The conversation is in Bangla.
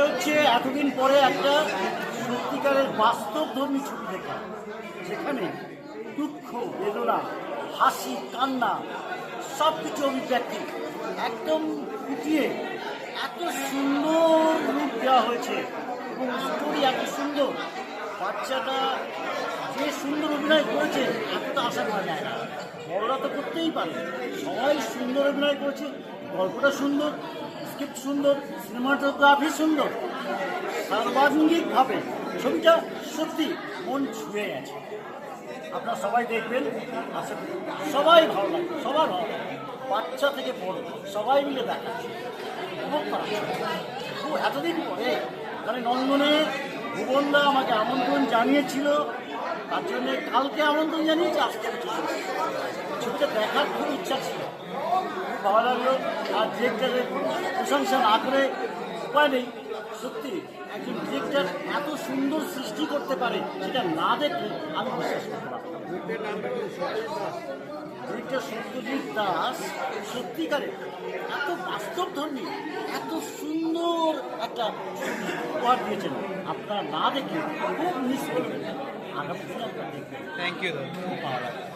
হচ্ছে এতদিন পরে একটা সত্যিকারের বাস্তবধর্মী ছবি দেখা, যেখানে দুঃখ, বেদনা, হাসি, কান্না সব কিছু অভিব্যক্তি একদম ফুটিয়ে এত সুন্দর রূপ দেওয়া হয়েছে এবং স্টোরি এত সুন্দর। বাচ্চাটা যে সুন্দর অভিনয় করেছে এতটা আশা করা যায় না। বড়রা তো করতেই পারে, সবাই সুন্দর অভিনয় করেছে। গল্পটা সুন্দর, স্ক্রিপ্ট সুন্দর, সিনেমাটোগ্রাফি সুন্দর, সর্বাঙ্গিকভাবে ছবিটা সত্যি মন ছুঁয়ে গেছে। আপনারা সবাই দেখবেন, আশা করি সবাই ভালো লাগবে, সবার ভালো লাগবে, বাচ্চা থেকে বড় সবাই মিলে দেখাচ্ছে। এতদিন পরে মানে নন্দনে ভুবনদা আমাকে আমন্ত্রণ জানিয়েছিল, তার জন্য কালকে আমন্ত্রণ জানিয়েছে, আজকে ছবিটা দেখার খুব ইচ্ছা ছিল, খুব ভালো লাগলো। আর ডিরেক্টরের প্রশংসা না করে উপায় নেই। সত্যি একজন ডিরেক্টর এত সুন্দর সৃষ্টি করতে পারে, সেটা না দেখলে আমি বিশ্বাস করতে পারতাম। ডিরেক্টর সত্যজিৎ দাস সত্যিকারে এত বাস্তবধর্মী, এত সুন্দর একটা উপহার দিয়েছেন। আপনারা না দেখলে খুব মিস করবেন, আগামী দিনে আপনারা দেখবেন। Thank you. খুব ভালো লাগে।